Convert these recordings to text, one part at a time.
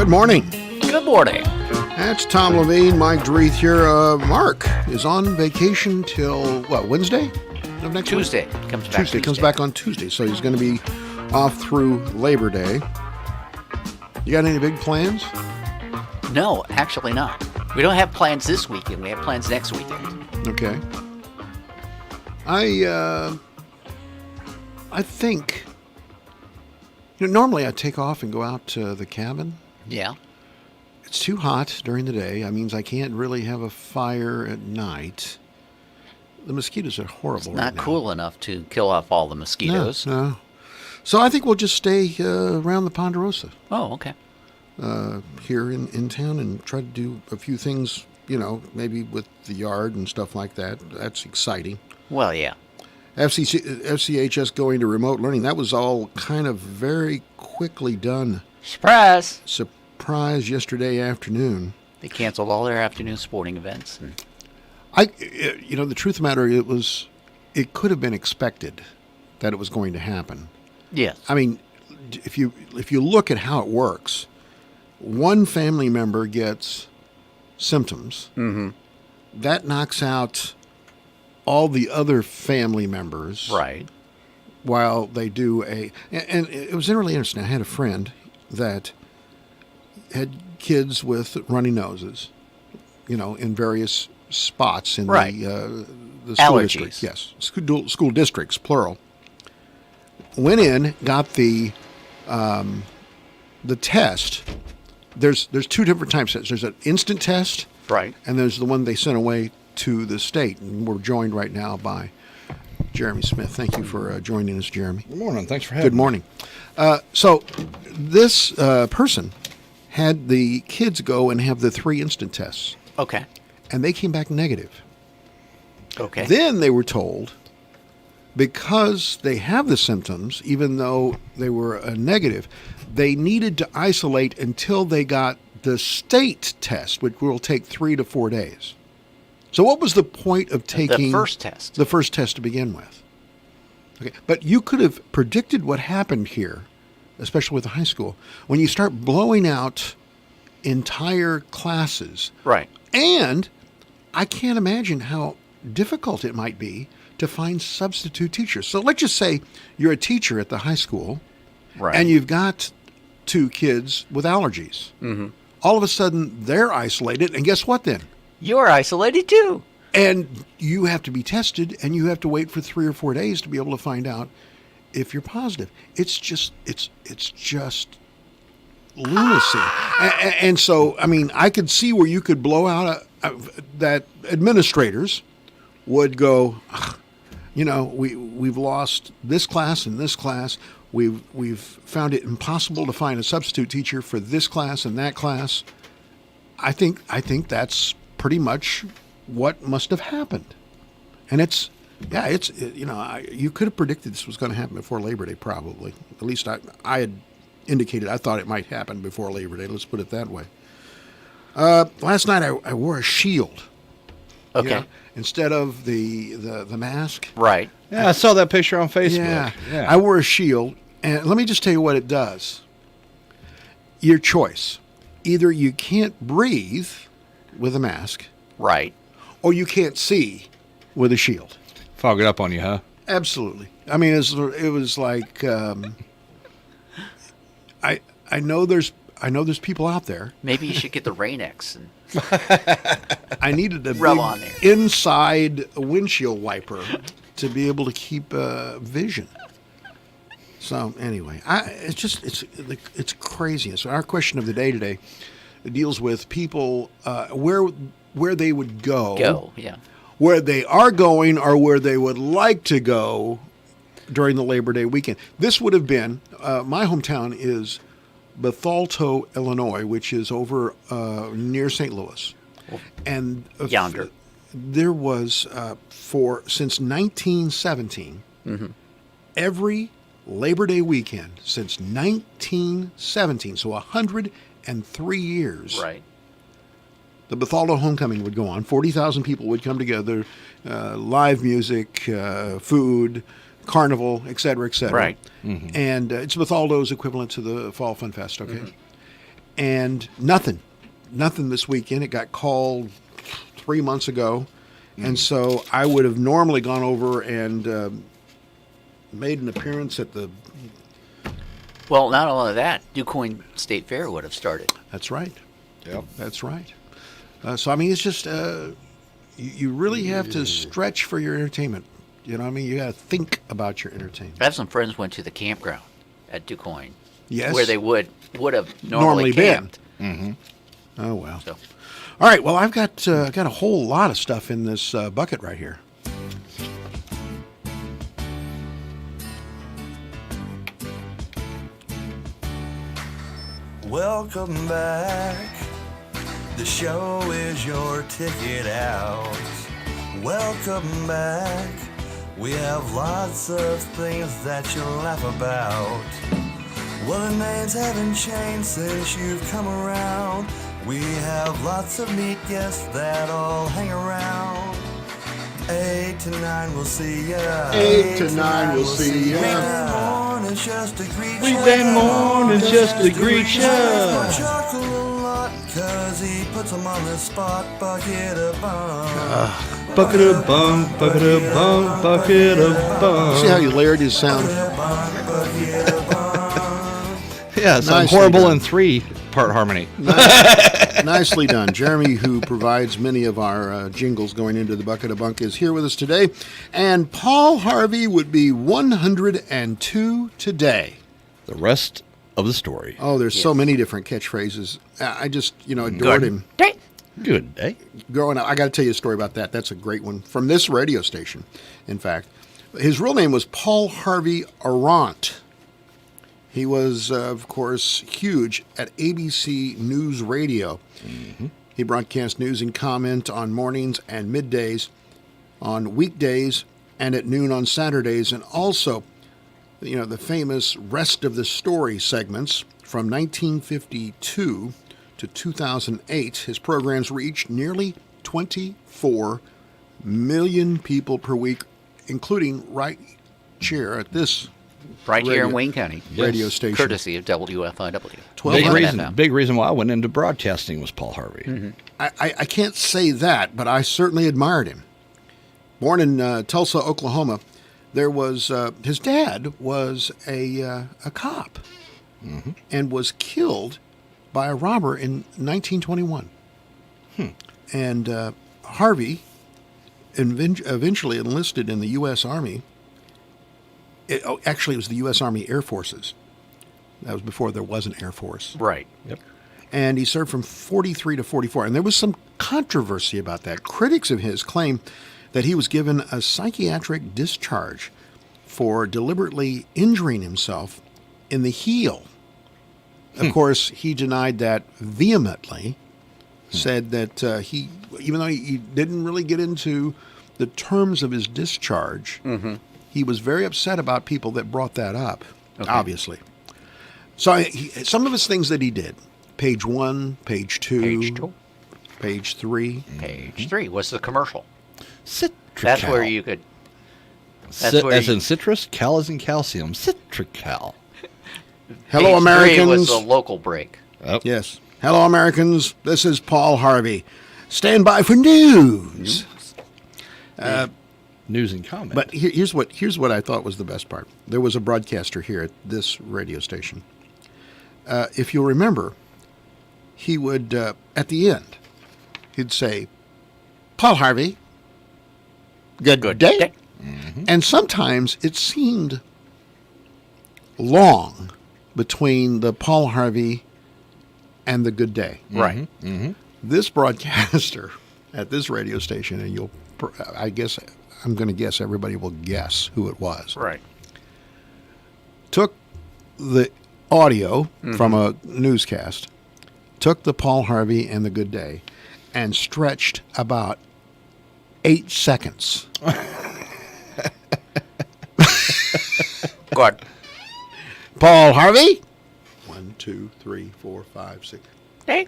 Good morning. Good morning. That's Tom Levine, Mike Dreeth here. Mark is on vacation till, Wednesday of next Tuesday. week? Comes back Tuesday. Comes back on Tuesday, so he's going to be off through Labor Day. You got any big plans? No, actually not. We don't have plans this weekend. We have plans next weekend. Okay. I think, normally I take off and go out to the cabin. Yeah. It's too hot during the day. That means I can't really have a fire at night. The mosquitoes are horrible right now. Not cool enough to kill off all the mosquitoes. No. So I think we'll just stay around the Ponderosa. Oh, okay. Here in town and try to do a few things, maybe with the yard and stuff like that. That's exciting. Well, yeah. FCHS going to remote learning. That was all kind of very quickly done. Surprise Yesterday afternoon. They canceled all their afternoon sporting events. The truth of the matter, it could have been expected that it was going to happen. Yes. I mean, if you look at how it works, one family member gets symptoms. Mm-hmm. That knocks out all the other family members. Right. While they do and it was really interesting. I had a friend that had kids with runny noses, in various spots in right. the school allergies. Districts. Yes, school districts, plural. Went in, got the test. There's two different types of tests. There's an instant test, right, and there's the one they sent away to the state. And we're joined right now by Jeremy Smith. Thank you for joining us, Jeremy. Good morning. Thanks for having me. Good morning. So this person had the kids go and have the 3 instant tests. Okay. And they came back negative. Okay. Then they were told, because they have the symptoms, even though they were negative, they needed to isolate until they got the state test, which will take 3 to 4 days. So what was the point of taking the first test? The first test to begin with. Okay, but you could have predicted what happened here, especially with the high school, when you start blowing out entire classes. Right. And I can't imagine how difficult it might be to find substitute teachers. So let's just say you're a teacher at the high school, right, and you've got 2 kids with allergies. Mm-hmm. All of a sudden, they're isolated, and guess what then? You're isolated too. And you have to be tested, and you have to wait for 3 or 4 days to be able to find out if you're positive. It's just lunacy. And so, I mean, I could see where you could blow out that administrators would go, we've lost this class and this class. We've found it impossible to find a substitute teacher for this class and that class. I think that's pretty much what must have happened. And you could have predicted this was going to happen before Labor Day, probably. At least I had indicated I thought it might happen before Labor Day. Let's put it that way. Last night I wore a shield. Okay. Instead of the mask. Right. Yeah, I saw that picture on Facebook. Yeah. I wore a shield, and let me just tell you what it does. Your choice. Either you can't breathe with a mask. Right. Or you can't see with a shield. Fog it up on you, huh? Absolutely. I mean, it was like I know there's people out there. Maybe you should get the Rain-X and I needed a rub big on there. inside windshield wiper to be able to keep vision. So anyway, it's crazy. So our question of the day today deals with people where they would go. Yeah. Where they are going or where they would like to go during the Labor Day weekend. This would have been, my hometown is Bethalto, Illinois, which is over near St. Louis. And yonder. There was, since 1917, mm-hmm, every Labor Day weekend since 1917, so 103 years. Right. The Bethalto Homecoming would go on. 40,000 people would come together, live music, food, carnival, et cetera, et cetera. Right. Mm-hmm. And it's Bethalto's equivalent to the Fall Fun Fest, okay? Mm-hmm. and nothing this weekend. It got called 3 months ago, and so I would have normally gone over and made an appearance at the. Well, not only that, DuQuoin State Fair would have started. That's right. Yep. That's right. So I mean, it's just you really have to stretch for your entertainment. You know what I mean? You got to think about your entertainment. I have some friends went to the campground at DuQuoin. Yes. Where they would have normally been. camped. Oh well. So. All right. Well, I've got a whole lot of stuff in this bucket right here. Welcome back. The show is your ticket out. Welcome back. We have lots of things that you'll laugh about. Well, the names haven't changed since you've come around. We have lots of neat guests that all hang around. 8 to 9 we'll see ya. 8 to 9 we'll see ya. Weekday morning's just to greet ya. Weekday morning's just to greet ya. Chuckle a lot, 'cause he puts 'em on the spot. Bucket of bum. Bucket of bum, bucket of bum, bucket of bum. See how you layered his sound? Yeah, it's Nicely horrible done. in 3-part harmony. Nicely done. Jeremy, who provides many of our jingles going into the Bucket of Bunk, is here with us today. And Paul Harvey would be 102 today. The rest of the story. Oh, there's so many different catchphrases. I just, adored him. Good day. Growing up, I got to tell you a story about that. That's a great one from this radio station, in fact. His real name was Paul Harvey Arant. He was, of course, huge at ABC News Radio. Mm-hmm. He broadcast news and comment on mornings and middays, on weekdays, and at noon on Saturdays, and also, the famous Rest of the Story segments from 1952 to 2008. His programs reached nearly 24 million people per week, including right here at this Right here in radio- Wayne County. radio station. Courtesy of WFIW. 1200 FM. Big reason why I went into broadcasting was Paul Harvey. Mm-hmm. I can't say that, but I certainly admired him. Born in Tulsa, Oklahoma, there was his dad was a cop and was killed by a robber in 1921. And Harvey eventually enlisted in the U.S. Army. Actually, it was the U.S. Army Air Forces. That was before there was an Air Force. Right. Yep. And he served from 43 to 44. And there was some controversy about that. Critics of his claim that he was given a psychiatric discharge for deliberately injuring himself in the heel. Of course, he denied that vehemently, said that even though he didn't really get into the terms of his discharge, he was very upset about people that brought that up, obviously. So some of his things that he did, page 1, page 2, Page 2. page 3. Page 3 was the commercial. Citrical. That's where you could. That's where as you- in citrus, cal as in calcium. Citrical. Hello, Page 3 Americans. was the local break. Oh. Yes. Hello, Americans. This is Paul Harvey. Stand by for news. News and comment. But here's what I thought was the best part. There was a broadcaster here at this radio station. If you'll remember, he would, at the end, he'd say, Paul Harvey, good day. And sometimes it seemed long between the Paul Harvey and the good day. Right. This broadcaster at this radio station, and I'm going to guess everybody will guess who it was, Right. took the audio from a newscast, took the Paul Harvey and the good day, and stretched about 8 seconds. Good. Paul Harvey? 1, 2, 3, 4, 5, 6. Hey.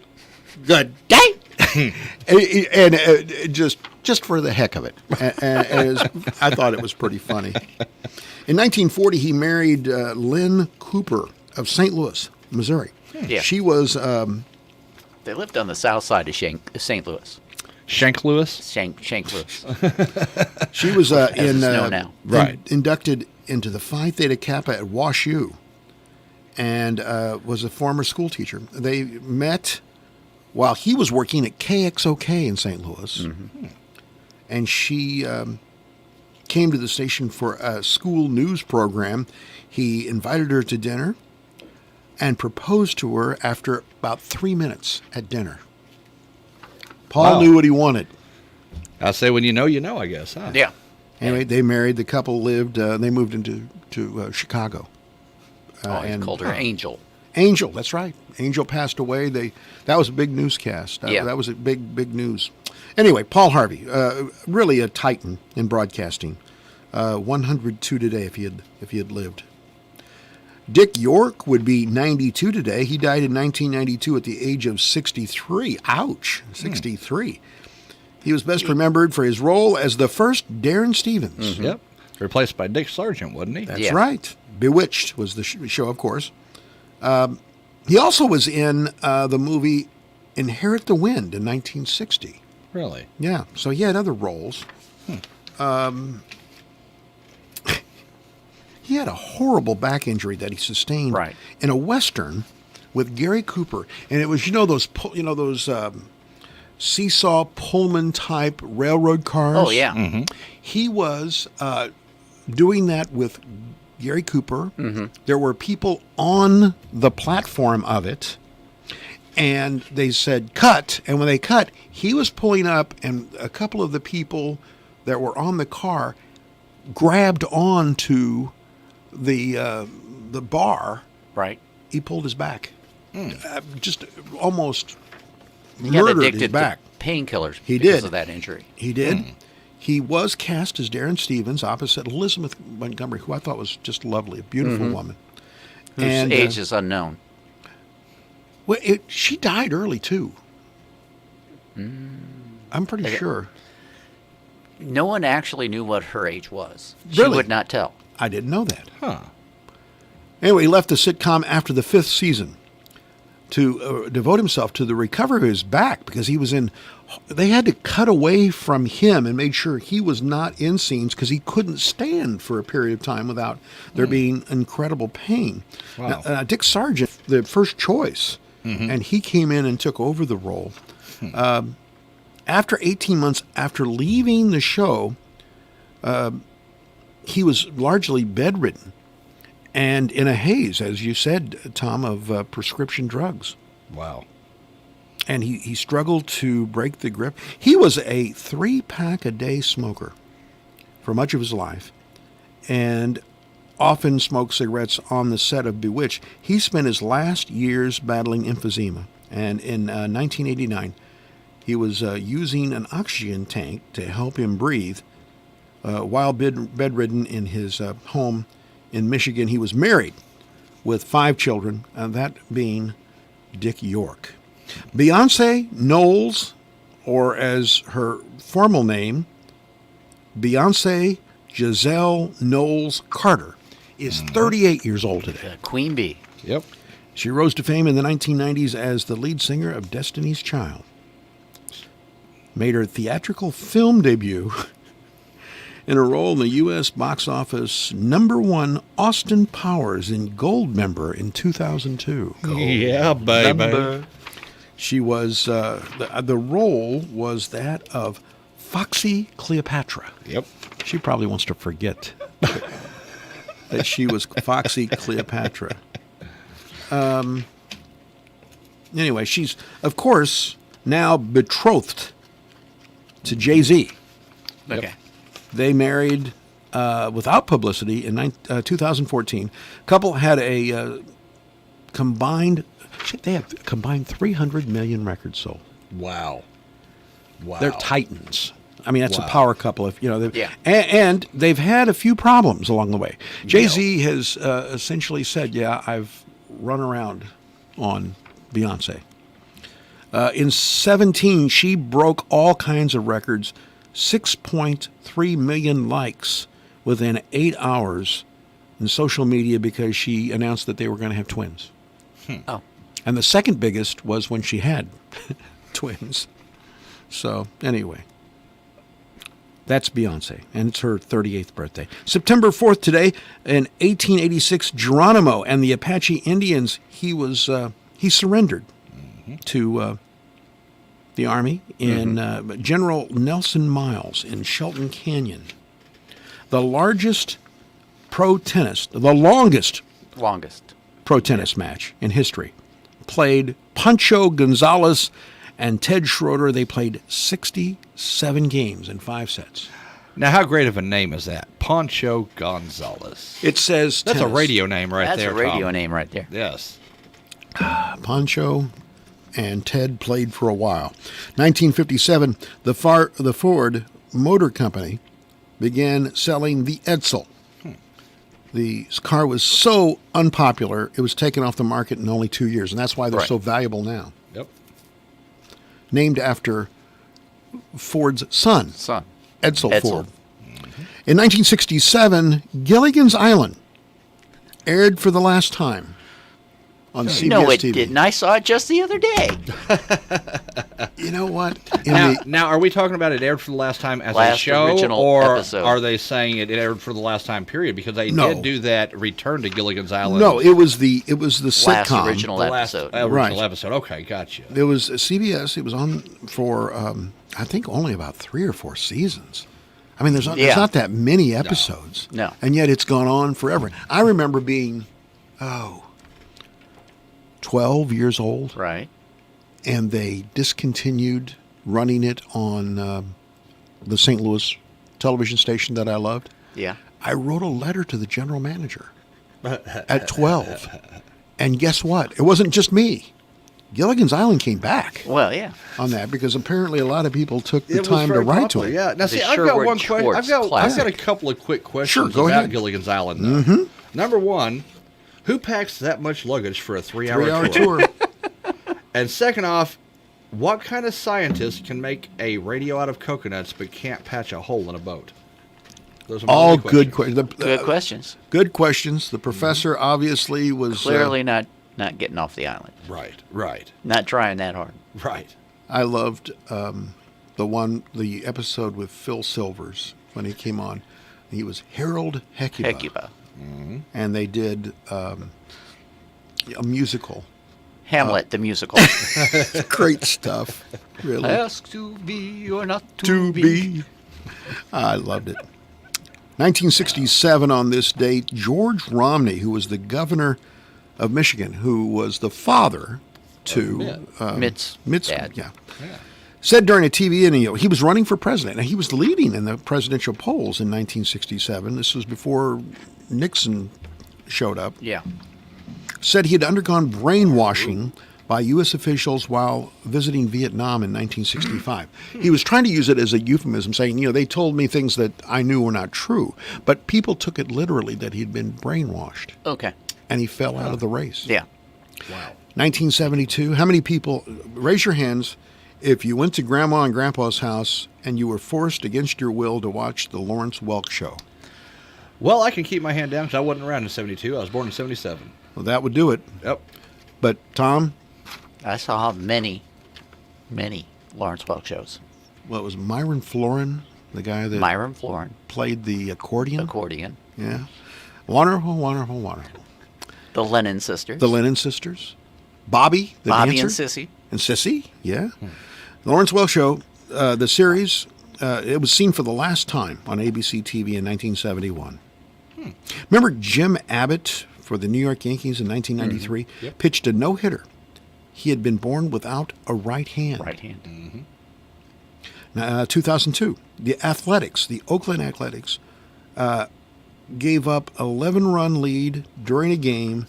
Good day. and just for the heck of it. And I thought it was pretty funny. In 1940, he married Lynn Cooper of St. Louis, Missouri. Yeah. She was They lived on the south side of St. Louis. Shank Lewis? Shank Louis. she was it's known now. Right. inducted into the Phi Theta Kappa at Wash U, and was a former school teacher. They met while he was working at KXOK in St. Louis, and she came to the station for a school news program. He invited her to dinner and proposed to her after about 3 minutes at dinner. Paul Wow. knew what he wanted. I say when you know, I guess, huh? Yeah. Anyway, they married. The couple lived. They moved into Chicago. He called her Angel. Angel, that's right. Angel passed away. That was a big newscast. Yeah. That was a big news. Anyway, Paul Harvey, really a titan in broadcasting. 102 today if he had lived. Dick York would be 92 today. He died in 1992 at the age of 63. Ouch, 63. He was best remembered for his role as the first Darren Stevens. Yep. Replaced by Dick Sargent, wasn't he? That's Yeah. right. Bewitched was the show, of course. He also was in the movie Inherit the Wind in 1960. Really? Yeah, so he had other roles. He had a horrible back injury that he sustained Right. in a Western with Gary Cooper, and it was those seesaw Pullman type railroad cars. Oh, yeah. He was doing that with Gary Cooper. There were people on the platform of it, and they said, cut. And when they cut, he was pulling up, and a couple of the people that were on the car grabbed onto the bar. Right. He pulled his back. Just almost He got murdered his addicted back. to painkillers He because did. of that injury. He did. He was cast as Darren Stevens opposite Elizabeth Montgomery, who I thought was just lovely, a beautiful woman. Whose age is unknown. Well, she died early too. I'm pretty sure. No one actually knew what her age was. She Really? would not tell. I didn't know that. Huh. Anyway, he left the sitcom after the 5th season to devote himself to the recovery of his back because he was in. They had to cut away from him and made sure he was not in scenes because he couldn't stand for a period of time without there being incredible pain. Wow. Now, Dick Sargent, the first choice, and he came in and took over the role. After 18 months after leaving the show, he was largely bedridden and in a haze, as you said, Tom, of prescription drugs. Wow. And he struggled to break the grip. He was a 3-pack-a-day smoker for much of his life and often smoked cigarettes on the set of Bewitched. He spent his last years battling emphysema. And in 1989, he was using an oxygen tank to help him breathe. While bedridden in his home in Michigan, he was married with 5 children, and that being Dick York. Beyonce Knowles, or as her formal name, Beyonce Giselle Knowles Carter, is 38 years old today. Queen Bee. Yep. She rose to fame in the 1990s as the lead singer of Destiny's Child. Made her theatrical film debut in a role in the U.S. box office #1 Austin Powers in Goldmember in 2002. Yeah, baby. She was, the role was that of Foxy Cleopatra. Yep. She probably wants to forget that she was Foxy Cleopatra. Anyway, she's, of course, now betrothed to Jay-Z. Okay. They married without publicity in 2014. Couple had a combined 300 million records sold. Wow. Wow. They're titans. I mean, that's Wow. a power couple. If Yeah. and they've had a few problems along the way. Jay-Z has essentially said, "Yeah, I've run around on Beyonce." In 2017, she broke all kinds of records. 6.3 million likes within 8 hours in social media because she announced that they were going to have twins. Oh. And the second biggest was when she had twins. So, anyway. That's Beyonce, and it's her 38th birthday. September 4th today, in 1886, Geronimo and the Apache Indians, he surrendered to the Army in General Nelson Miles in Shelton Canyon. The longest pro tennis match in history. Played Pancho Gonzalez and Ted Schroeder. They played 67 games in 5 sets. Now, how great of a name is that? Pancho Gonzalez. It says That's tennis. a radio name right there, That's a radio Tom. name right there. Yes. Pancho and Ted played for a while. 1957, the Ford Motor Company began selling the Edsel. The car was so unpopular, it was taken off the market in only 2 years, and that's why they're Right. so valuable now. Yep. Named after Ford's son, Edsel Ford. In 1967, Gilligan's Island aired for the last time on CBS No, it TV. didn't. I saw it just the other day. You know what? Now, are we talking about it aired for the last time as a Last show, original or episode. are they saying it aired for the last time period? Because they No. did do that Return to Gilligan's Island. No, it was the Last sitcom. original the last episode. original Right. episode. Okay, gotcha. It was CBS. It was on for I think only about 3 or 4 seasons. I mean, there's Yeah. not that many episodes. No. And yet it's gone on forever. I remember being 12 years old, Right. and they discontinued running it on the St. Louis television station that I loved. Yeah. I wrote a letter to the general manager at 12. And guess what? It wasn't just me. Gilligan's Island came back Well, yeah. on that because apparently a lot of people took the It was time to very write to popular, it. Yeah. Now, see, I've got Sherwood one question. Schwartz I've got a classic. couple of quick questions Sure, go about ahead. Gilligan's Island. Though. Number one, who packs that much luggage for a 3-hour 3-hour tour? tour. And second off, what kind of scientist can make a radio out of coconuts but can't patch a hole in a boat? Those are my All only good questions. questions. Good questions. Good questions. The professor obviously was Clearly not getting off the island. Right. Not trying that hard. I loved the episode with Phil Silvers when he came on. He was Harold Hecuba. Hecuba. And they did a musical. Hamlet, the musical. Great stuff, really. Ask to be or not to be. I loved it. 1967 on this date, George Romney, who was the governor of Michigan, who was the father to Mitt's dad. Yeah. Said during a TV interview, he was running for president, and he was leading in the presidential polls in 1967. This was before Nixon showed up. Yeah. Said he had undergone brainwashing by U.S. officials while visiting Vietnam in 1965. He was trying to use it as a euphemism, saying, they told me things that I knew were not true. But people took it literally that he'd been brainwashed, Okay. and he fell out of the race. Yeah. Wow. 1972, how many people, raise your hands, if you went to Grandma and Grandpa's house and you were forced against your will to watch the Lawrence Welk Show? Well, I can keep my hand down because I wasn't around in 72. I was born in 77. Well, that would do it. Yep. But, Tom, I saw many Lawrence Welk shows. well, it was Myron Florin, the guy that Myron Florin, played the accordion. accordion. Yeah. Wonderful, wonderful, wonderful. The Lennon sisters. The Lennon sisters. Bobby, the Bobby dancer. and Sissy. And Sissy, yeah. Lawrence Welk Show, the series, it was seen for the last time on ABC TV in 1971. Remember Jim Abbott for the New York Yankees in 1993? Yep. Pitched a no-hitter. He had been born without a right hand. Right hand. 2002, the Athletics, the Oakland Athletics, gave up 11-run lead during a game.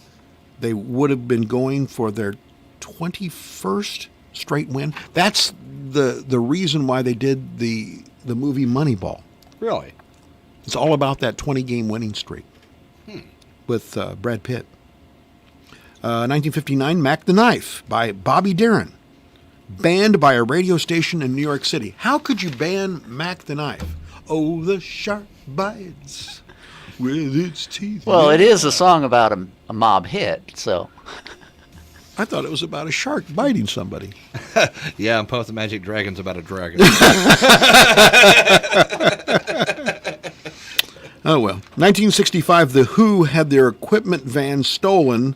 They would have been going for their 21st straight win. That's the reason why they did the movie Moneyball. Really? It's all about that 20-game winning streak with Brad Pitt. 1959, Mac the Knife by Bobby Darin, banned by a radio station in New York City. How could you ban Mac the Knife? Oh, the sharp bites with its teeth. Well, it is a song about a mob hit, so. I thought it was about a shark biting somebody. Yeah, and Puff the Magic Dragon's about a dragon. Oh, well. 1965, The Who had their equipment van stolen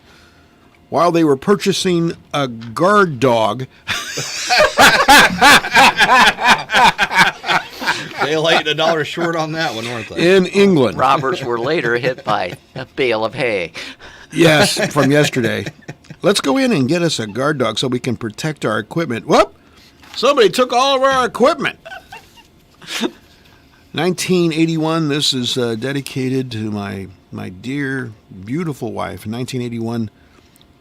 while they were purchasing a guard dog. They late $1 short on that one, weren't they? In England. Robbers were later hit by a bale of hay. Yes, from yesterday. Let's go in and get us a guard dog so we can protect our equipment. Whoop! Somebody took all of our equipment. 1981, this is dedicated to my dear, beautiful wife. In 1981,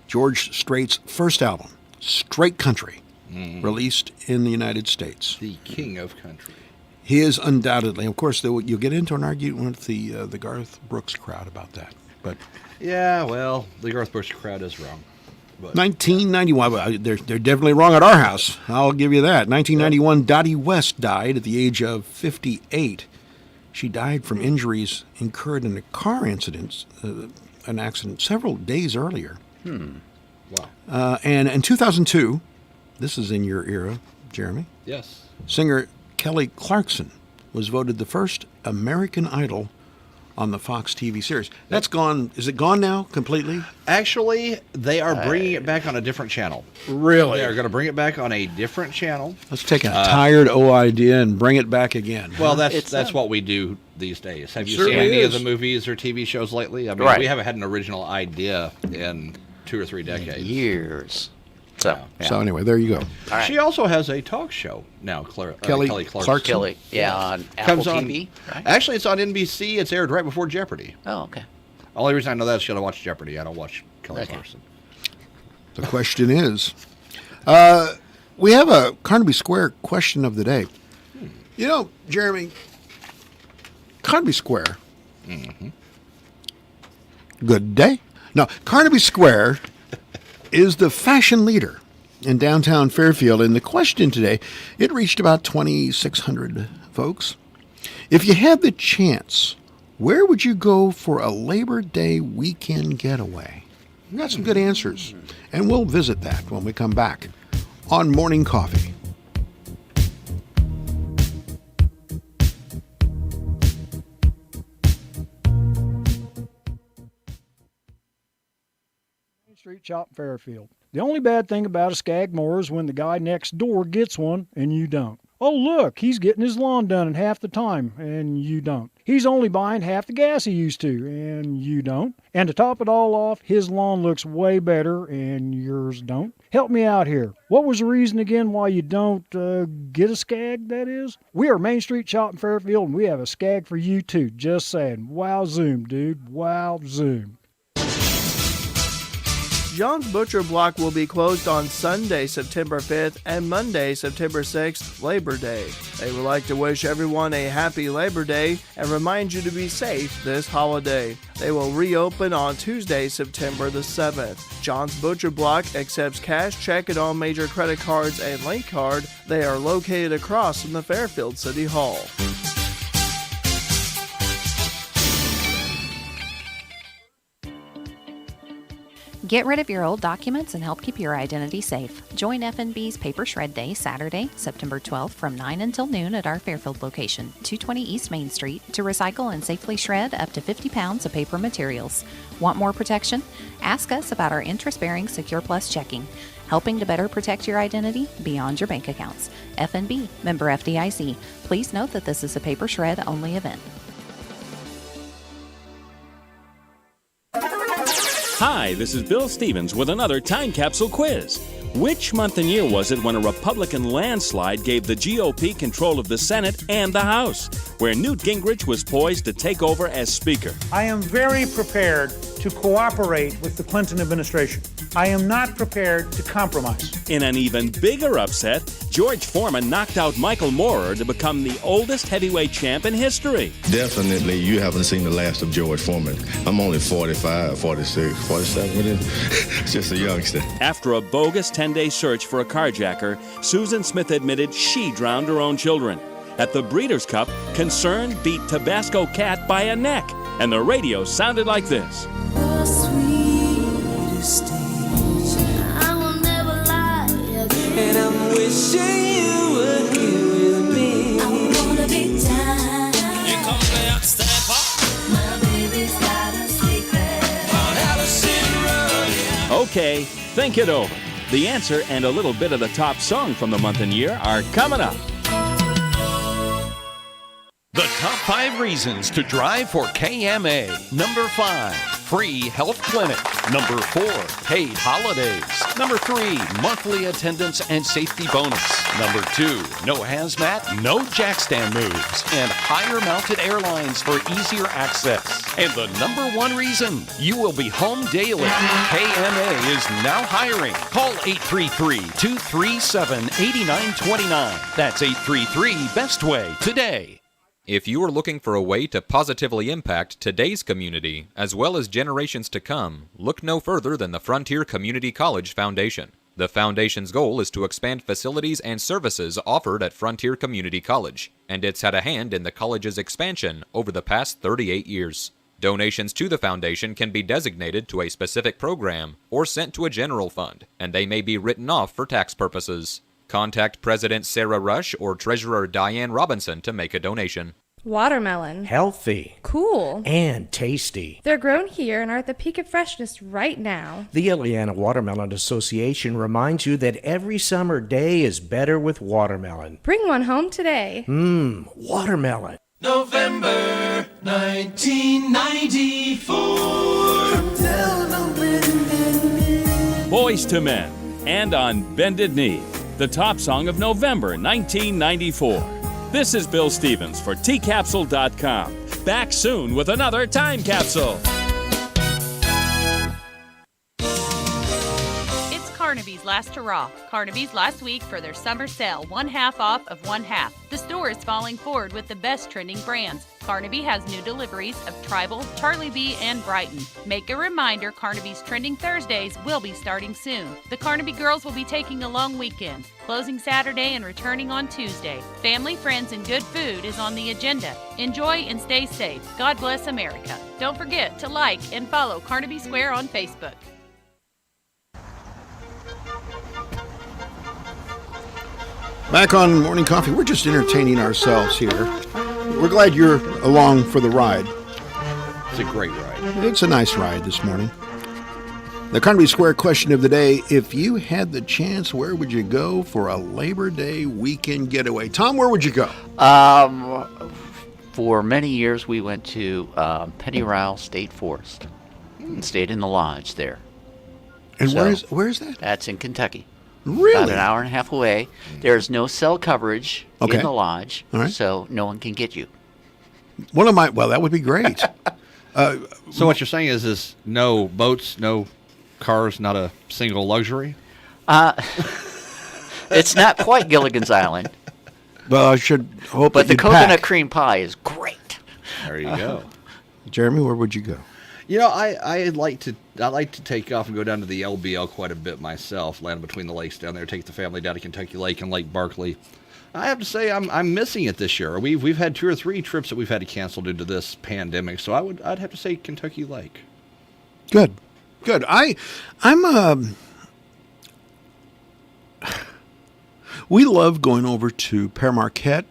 George Strait's first album, Straight Country, released in the United States. The king of country. He is undoubtedly, of course, you'll get into an argument with the Garth Brooks crowd about that. But Yeah, well, the Garth Brooks crowd is wrong. But 1991, well, they're definitely wrong at our house. I'll give you that. 1991, Dottie West died at the age of 58. She died from injuries incurred in a car incident, an accident several days earlier. Wow. And in 2002, this is in your era, Jeremy, Yes. singer Kelly Clarkson was voted the first American Idol on the Fox TV series. That's gone. Is it gone now completely? Actually, they are bringing it back on a different channel. Really? They are going to bring it back on a different channel. Let's take a tired old idea and bring it back again. Well, It's, that's what we do these days. Have you certainly seen any of is. the movies or TV shows lately? I mean, Right. we haven't had an original idea in 2 or 3 decades. Years. So, yeah. So anyway, there you go. All right. She also has a talk show now, Kelly Clarkson. Clarkson. Kelly, yeah, on Apple Comes on, TV, right? Actually, it's on NBC. It's aired right before Jeopardy. Oh, okay. Only reason I know that is because I watch Jeopardy. I don't watch Kelly Okay. Clarkson. The question is, we have a Carnaby Square question of the day. You know, Jeremy, Carnaby Square. Good day. No, Carnaby Square is the fashion leader in downtown Fairfield. And the question today, it reached about 2,600 folks. If you had the chance, where would you go for a Labor Day weekend getaway? We got some good answers, and we'll visit that when we come back on Morning Coffee. Main Street Shop in Fairfield. The only bad thing about a Skagmore is when the guy next door gets one and you don't. Oh, look, he's getting his lawn done in half the time, and you don't. He's only buying half the gas he used to, and you don't. And to top it all off, his lawn looks way better, and yours don't. Help me out here. What was the reason again why you don't get a Skag, that is? We are Main Street Shop in Fairfield, and we have a Skag for you, too. Just saying. Wow, zoom, dude. Wow, zoom. John's Butcher Block will be closed on Sunday, September 5th and Monday, September 6th, Labor Day. They would like to wish everyone a happy Labor Day and remind you to be safe this holiday. They will reopen on Tuesday, September the 7th. John's Butcher Block accepts cash, check, and all major credit cards and link card. They are located across from the Fairfield City Hall. Get rid of your old documents and help keep your identity safe. Join FNB's Paper Shred Day Saturday, September 12th from 9 until noon at our Fairfield location, 220 East Main Street, to recycle and safely shred up to 50 pounds of paper materials. Want more protection? Ask us about our interest-bearing Secure Plus checking, helping to better protect your identity beyond your bank accounts. FNB, member FDIC. Please note that this is a paper shred only event. Hi, this is Bill Stevens with another time capsule quiz. Which month and year was it when a Republican landslide gave the GOP control of the Senate and the House, where Newt Gingrich was poised to take over as Speaker? I am very prepared to cooperate with the Clinton administration. I am not prepared to compromise. In an even bigger upset, George Foreman knocked out Michael Moorer to become the oldest heavyweight champ in history. Definitely, you haven't seen the last of George Foreman. I'm only 45, 46, 47. Just a youngster. After a bogus 10-day search for a carjacker, Susan Smith admitted she drowned her own children. At the Breeders' Cup, Concern beat Tabasco Cat by a neck, and the radio sounded like this. The sweetest stage, I and I'm wishing you were here with me. I'm gonna be down. Here comes the upstep. My baby's got a secret. I'll have a cigarette. Okay, think it over. The answer and a little bit of the top song from the month and year are coming up. The top 5 reasons to drive for KMA. Number 5, free health clinic. Number 4, paid holidays. Number 3, monthly attendance and safety bonus. Number 2, no hazmat, no jack stand moves, and higher mounted airlines for easier access. And the number 1 reason, you will be home daily. KMA is now hiring. Call 833-237-8929. That's 833-BEST-WAY today. If you are looking for a way to positively impact today's community, as well as generations to come, look no further than the Frontier Community College Foundation. The Foundation's goal is to expand facilities and services offered at Frontier Community College, and it's had a hand in the college's expansion over the past 38 years. Donations to the Foundation can be designated to a specific program or sent to a general fund, and they may be written off for tax purposes. Contact President Sarah Rush or Treasurer Diane Robinson to make a donation. Watermelon. Healthy. Cool. And tasty. They're grown here and are at the peak of freshness right now. The Ileana Watermelon Association reminds you that every summer day is better with watermelon. Bring one home today. Watermelon. November 1994. Boys to Men and On Bended Knee, the top song of November 1994. This is Bill Stevens for tcapsule.com. Back soon with another Time Capsule. It's Carnaby's last hurrah. Carnaby's last week for their summer sale, 1/2 off of 1/2. The store is falling forward with the best trending brands. Carnaby has new deliveries of Tribal, Charlie B, and Brighton. Make a reminder, Carnaby's Trending Thursdays will be starting soon. The Carnaby girls will be taking a long weekend, closing Saturday and returning on Tuesday. Family, friends, and good food is on the agenda. Enjoy and stay safe. God bless America. Don't forget to like and follow Carnaby Square on Facebook. Back on Morning Coffee, we're just entertaining ourselves here. We're glad you're along for the ride. It's a great ride. It's a nice ride this morning. The Carnaby Square question of the day, if you had the chance, where would you go for a Labor Day weekend getaway? Tom, where would you go? For many years, we went to Pennyrile State Forest and stayed in the lodge there. And where is that? That's in Kentucky. Really? About an hour and a half away. There's no cell coverage in the lodge, all right, so no one can get you. Well, that would be great. So what you're saying is no boats, no cars, not a single luxury? It's not quite Gilligan's Island. Well, I should hope But that the you'd coconut pack. cream pie is great. There you go. Jeremy, where would you go? You know, I like to take off and go down to the LBL quite a bit myself, land between the lakes down there, take the family down to Kentucky Lake and Lake Barkley. I have to say I'm missing it this year. We've had 2 or 3 trips that we've had to cancel due to this pandemic, so I'd have to say Kentucky Lake. Good. We love going over to Pere Marquette,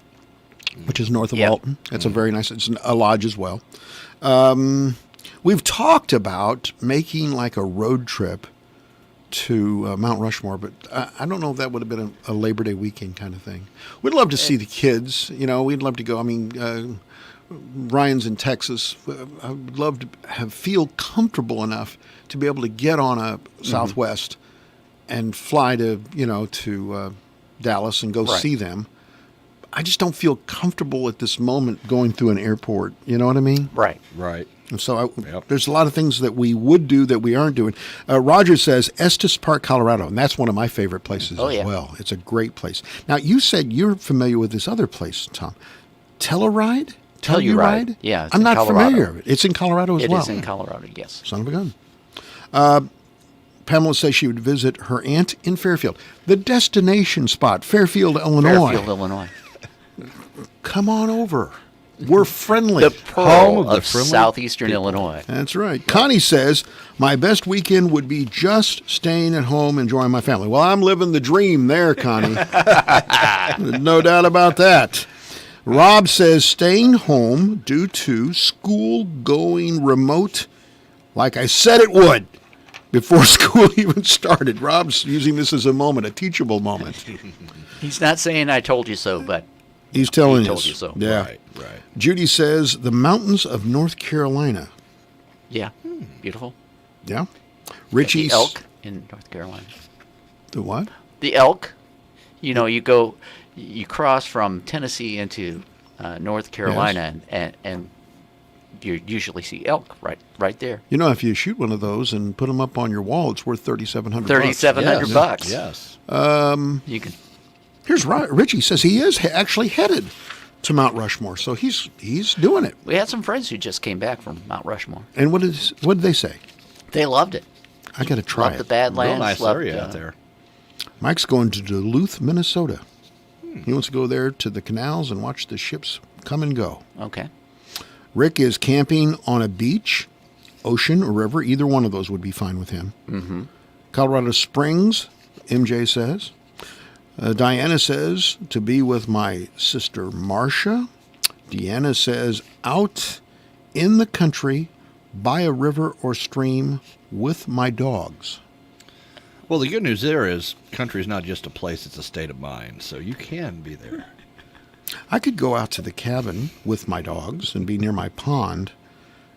which is north of Alton. It's a very nice, it's a lodge as well. We've talked about making like a road trip to Mount Rushmore, but I don't know if that would have been a Labor Day weekend kind of thing. We'd love to see the kids. You know, we'd love to go. I mean, Ryan's in Texas. I would love to feel comfortable enough to be able to get on a Southwest and fly to Dallas and go see them. I just don't feel comfortable at this moment going through an airport. You know what I mean? Right. And so there's a lot of things that we would do that we aren't doing. Roger says Estes Park, Colorado, and that's one of my favorite places as well. It's a great place. Now, you said you're familiar with this other place, Tom. Telluride? Telluride? Yeah, it's I'm in not Colorado. familiar with it. It's in Colorado as well. It is in Colorado, yes. Son of a gun. Pamela says she would visit her aunt in Fairfield. The destination spot, Fairfield, Illinois. Fairfield, Illinois. Come on over. We're friendly. The pearl of southeastern Illinois. That's right. Connie says, my best weekend would be just staying at home, enjoying my family. Well, I'm living the dream there, Connie. No doubt about that. Rob says, staying home due to school going remote like I said it would before school even started. Rob's using this as a moment, a teachable moment. He's not saying I told you so, but He's telling he told us. you so. Yeah. Right. Judy says, the mountains of North Carolina. Yeah, beautiful. Yeah. Richie. The elk in North Carolina. The what? The elk. You know, you cross from Tennessee into North Carolina, and you usually see elk right there. You know, if you shoot one of those and put them up on your wall, it's worth $3,700. $3,700. Yes. You can. Here's Richie says he is actually headed to Mount Rushmore, so he's doing it. We had some friends who just came back from Mount Rushmore. And what did they say? They loved it. I got to try Loved it. the Badlands. Real nice loved, area out there. Mike's going to Duluth, Minnesota. He wants to go there to the canals and watch the ships come and go. Okay. Rick is camping on a beach, ocean, or river. Either one of those would be fine with him. Mm-hmm. Colorado Springs, MJ says. Diana says to be with my sister Marcia. Deanna says out in the country by a river or stream with my dogs. Well, the good news there is country is not just a place, it's a state of mind. So you can be there. I could go out to the cabin with my dogs and be near my pond.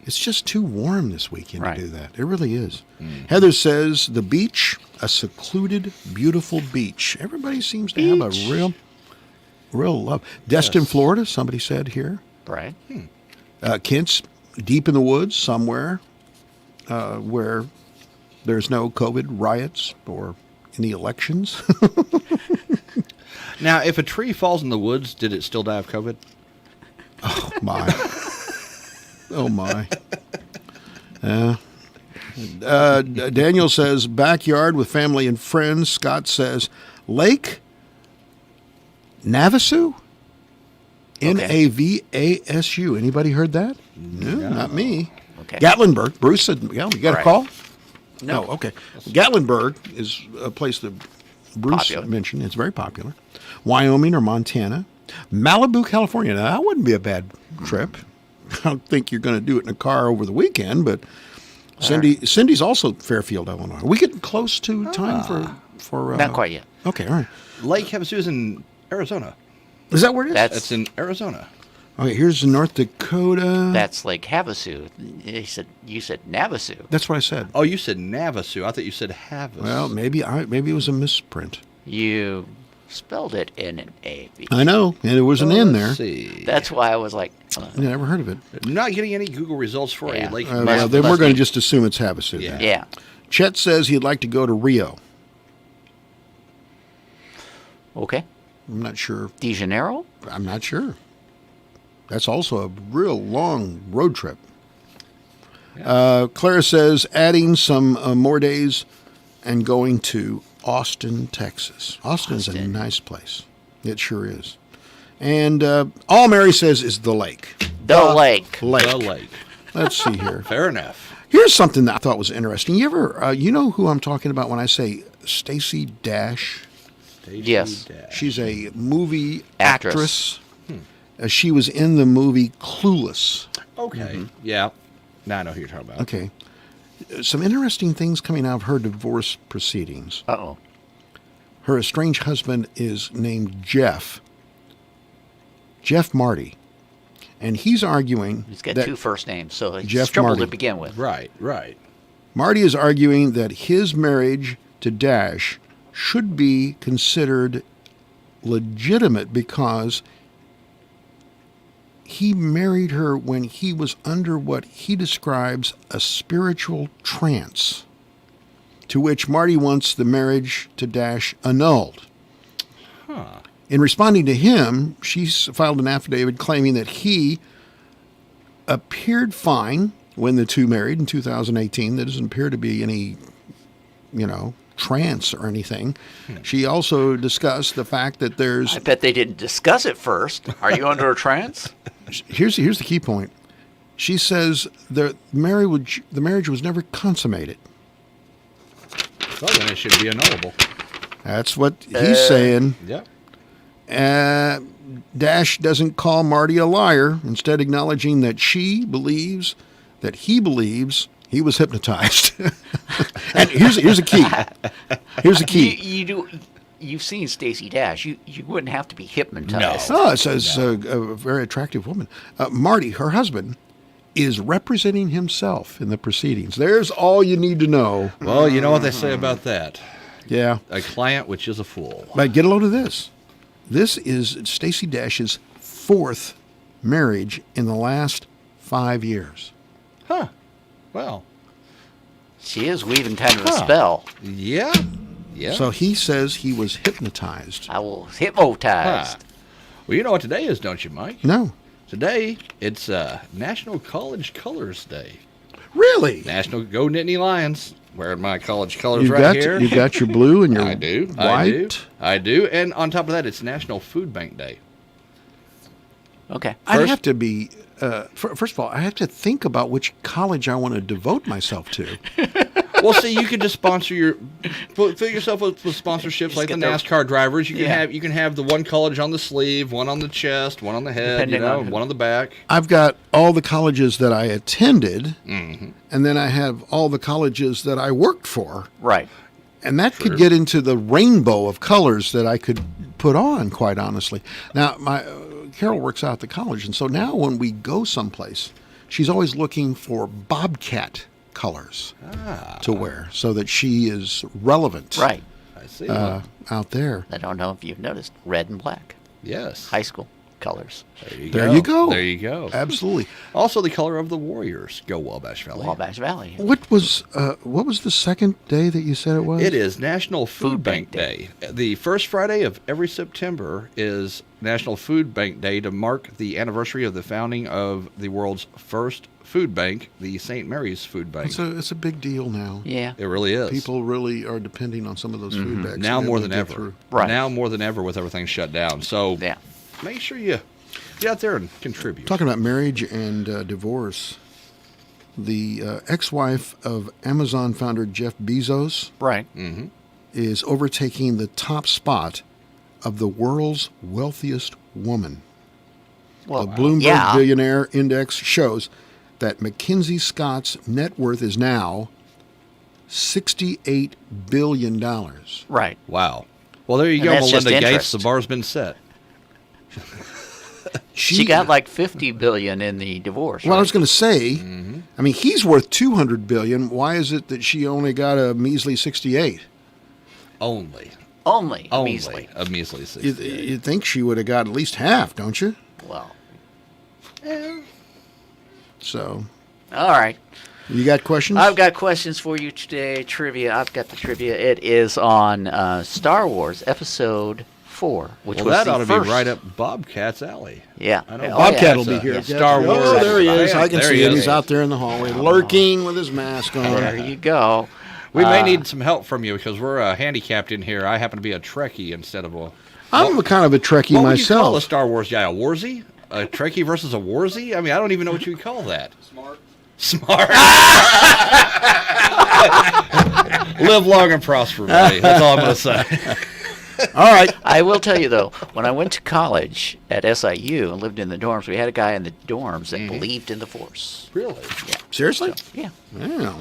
It's just too warm this weekend to do that. It really is. Heather says the beach, a secluded, beautiful beach. Everybody seems to have a real love. Destin, Florida, somebody said here. Right. Kent's deep in the woods somewhere where there's no COVID riots or any elections. Now, if a tree falls in the woods, did it still die of COVID? Oh, my. Oh, my. Daniel says, backyard with family and friends. Scott says, Lake Navasu? Navasu. Anybody heard that? No, not me. Okay. Gatlinburg. Bruce said, yeah, we got a call? No. Oh, okay. Gatlinburg is a place that Bruce Popular. mentioned. It's very popular. Wyoming or Montana. Malibu, California. Now, that wouldn't be a bad trip. I don't think you're going to do it in a car over the weekend, but Cindy's also Fairfield, Illinois. Are we getting close to time for Not quite yet. Okay, all right. Lake Havasu is in Arizona. Is that where it is? That's in Arizona. Okay, here's North Dakota. That's Lake Havasu. You said Navasu. That's what I said. Oh, you said Navasu. I thought you said Havasu. Well, maybe it was a misprint. You spelled it in an A-V. I know, and it was an N there. Let's see. That's why I was like, I never heard of it. Not getting any Google results for Yeah. a Lake Well, Havasu. then we're going to just assume it's Havasu. Yeah. then. yeah. Chet says he'd like to go to Rio. Okay. I'm not sure. De Janeiro? I'm not sure. That's also a real long road trip. Clara says adding some more days and going to Austin, Texas. Austin's a nice place. It sure is. And all Mary says is the lake. The lake. The lake. Let's see here. Fair enough. Here's something that I thought was interesting. You ever, you know who I'm talking about when I say Stacey Dash? Yes. She's a movie Actress. actress. She was in the movie Clueless. Okay. Yeah. Now I know who you're talking about. Okay. Some interesting things coming out of her divorce proceedings. Uh-oh. Her estranged husband is named Jeff Marty. And he's arguing He's got that two first names, so it's Jeff trouble Marty. to begin with. Right. Marty is arguing that his marriage to Dash should be considered legitimate because he married her when he was under what he describes a spiritual trance, to which Marty wants the marriage to Dash annulled. In responding to him, she's filed an affidavit claiming that he appeared fine when the two married in 2018. There doesn't appear to be any, trance or anything. She also discussed the fact that there's... I bet they didn't discuss it first. Are you under a trance? here's the key point. She says the marriage was never consummated. Well, then it should be annulable. That's what he's saying. Yep. Dash doesn't call Marty a liar, instead acknowledging that he believes he was hypnotized. And here's a key. Here's the key. You've seen Stacey Dash. You wouldn't have to be hypnotized. No, it's a very attractive woman. Marty, her husband, is representing himself in the proceedings. There's all you need to know. Well, you know what they say about that. Yeah. A client which is a fool. But get a load of this. This is Stacey Dash's 4th marriage in the last 5 years. Huh. Well. She is weaving kind of a spell. Yeah. Yeah. So he says he was hypnotized. I was hypnotized. Well, you know what today is, don't you, Mike? No. Today, it's National College Colors Day. Really? National Go Nittany Lions. Wearing my college colors You've right got, here. You've got your blue and your I do. white. I do. And on top of that, it's National Food Bank Day. Okay. I'd have to be, first of all, I have to think about which college I want to devote myself to. Well, see, you can just sponsor fill yourself with sponsorships like the NASCAR drivers. You can have the one college on the sleeve, one on the chest, one on the head, one on the back. I've got all the colleges that I attended, mm-hmm. and then I have all the colleges that I worked for. Right. And that could get into the rainbow of colors that I could put on, quite honestly. Now, Carol works out at the college, and so now when we go someplace, she's always looking for Bobcat colors to wear so that she is relevant. Right. I see. Out there. I don't know if you've noticed red and black. Yes. High school colors. There you go. There you go. Absolutely. Also, the color of the Warriors. Go Wabash Valley. Wabash Valley. What was the second day that you said it was? It is National Food Bank Day. The first Friday of every September is National Food Bank Day to mark the anniversary of the founding of the world's first food bank, the St. Mary's Food Bank. It's a big deal now. Yeah. It really is. People really are depending on some of those food banks. Now more than ever. Through. Right. Now more than ever with everything shut down. So make sure you get out there and contribute. Talking about marriage and divorce, the ex-wife of Amazon founder Jeff Bezos is overtaking the top spot of the world's wealthiest woman. Well, the Bloomberg Billionaire Index shows that Mackenzie Scott's net worth is now $68 billion. Right. Wow. Well, there you go, Melinda Gates. The bar's been set. She got like $50 billion in the divorce. Well, right? I was going to say, I mean, he's worth $200 billion. Why is it that she only got a measly 68? Only a measly. A measly 68. You'd think she would have got at least half, don't you? Well. So. All right. You got questions? I've got questions for you today. Trivia. I've got the trivia. It is on Star Wars Episode 4, which was that the ought to first. be right up Bobcat's alley. Yeah. I know Bobcat will be here. Star Wars. Oh, there he is. I can There see he him. is. He's out there in the hallway, lurking with his mask on. There you go. We may need some help from you because we're handicapped in here. I happen to be a Trekkie instead of a... I'm a kind of a Trekkie what myself. What would you call a Star Wars guy? A Warzy? A Trekkie versus a Warzy? I mean, I don't even know what you would call that. Smart. Live long and prosper, buddy. That's all I'm going to say. All right. I will tell you, though, when I went to college at SIU and lived in the dorms, we had a guy in the dorms that believed in the Force. Really? Yeah. Seriously? So, yeah. Yeah.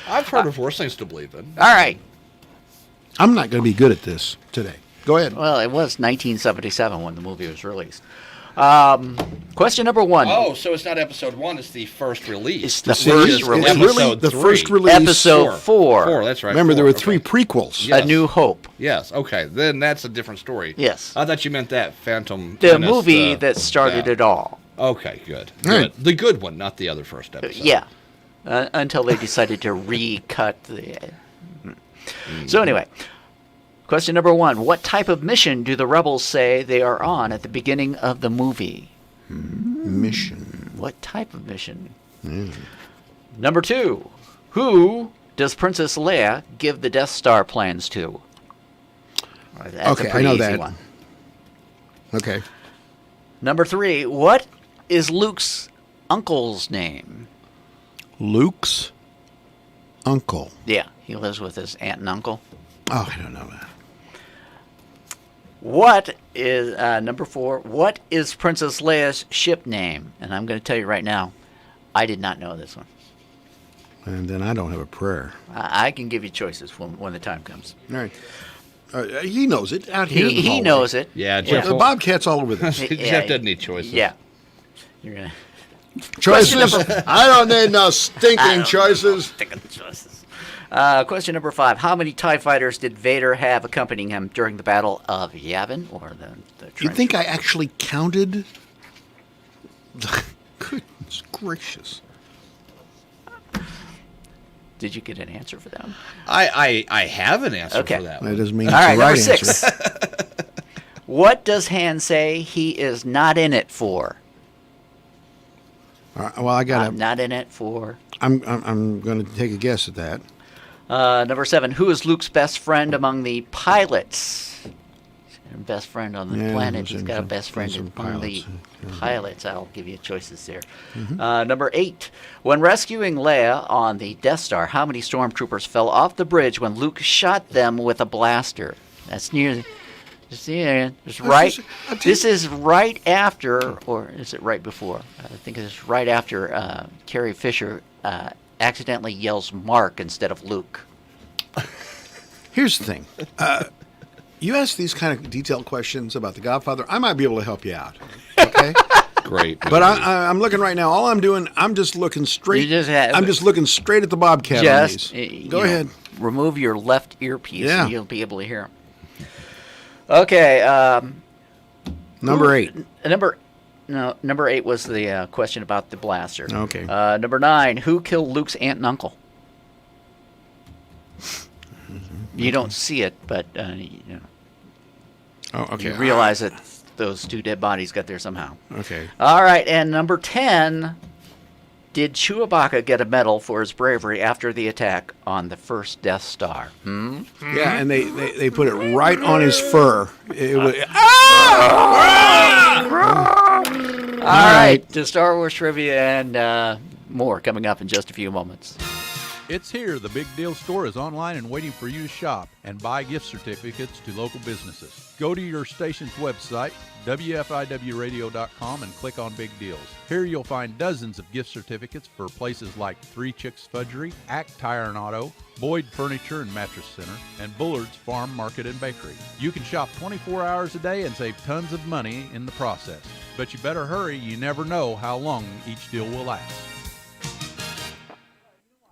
I've heard of worse things to believe in. All right. I'm not going to be good at this today. Go ahead. Well, it was 1977 when the movie was released. Question number 1. Oh, so it's not episode 1, it's the first release. It's the first release. It's really the first release. Episode 4. 4, that's right. Remember, 4, there were okay. 3 prequels. Yes. A New Hope. Yes, okay. Then that's a different story. Yes. I thought you meant that Phantom The Menace, movie that started it all. Okay, good. Right. The good one, not the other first episode. Yeah. Until they decided to recut the... So anyway, question number 1. What type of mission do the rebels say they are on at the beginning of the movie? Mission. What type of mission? Number 2. Who does Princess Leia give the Death Star plans to? All right, that's Okay, a pretty I know easy that. one. Okay. Number 3, what is Luke's uncle's name? Luke's uncle. Yeah, he lives with his aunt and uncle. Oh, I don't know that. What is, number 4, what is Princess Leia's ship name? And I'm going to tell you right now, I did not know this one. And then I don't have a prayer. I can give you choices when the time comes. All right. He knows it out here. He knows it. Yeah, Jeff. The Bobcat's all over this. Jeff doesn't need choices. Yeah. You're gonna Choices? I don't need no stinking choices. Question number 5. How many TIE fighters did Vader have accompanying him during the Battle of Yavin, or the You think I actually counted? Goodness gracious. Did you get an answer for that one? I have an answer Okay. for that. That doesn't mean All it's right, the number right 6. answer. What does Han say he is not in it for? Well, I got I'm not in it for. I'm going to take a guess at that. Number 7. Who is Luke's best friend among the pilots? Best friend on the planet. He's got a best friend among the pilots. I'll give you choices there. Number 8. When rescuing Leia on the Death Star, how many stormtroopers fell off the bridge when Luke shot them with a blaster? That's near. This is right after, or is it right before? I think it's right after Carrie Fisher accidentally yells Mark instead of Luke. Here's the thing. You ask these kind of detailed questions about The Godfather, I might be able to help you out. Okay? Great. But I'm looking right now. All I'm doing, I'm just looking straight. I'm just looking straight at the Bobcat. Just on these. Go ahead. Remove your left earpiece, Yeah. and you'll be able to hear him. Okay. Number 8. Number 8 was the question about the blaster. Okay. Number 9. Who killed Luke's aunt and uncle? You don't see it, but Oh, okay. you realize that those 2 dead bodies got there somehow. Okay. All right, and number 10. Did Chewbacca get a medal for his bravery after the attack on the first Death Star? Yeah, and they put it right on his fur. It was, All right, to Star Wars trivia and more coming up in just a few moments. It's here. The Big Deal Store is online and waiting for you to shop and buy gift certificates to local businesses. Go to your station's website, WFIWradio.com, and click on Big Deals. Here you'll find dozens of gift certificates for places like Three Chicks Fudgery, Act Tire and Auto, Boyd Furniture and Mattress Center, and Bullard's Farm Market and Bakery. You can shop 24 hours a day and save tons of money in the process. But you better hurry. You never know how long each deal will last.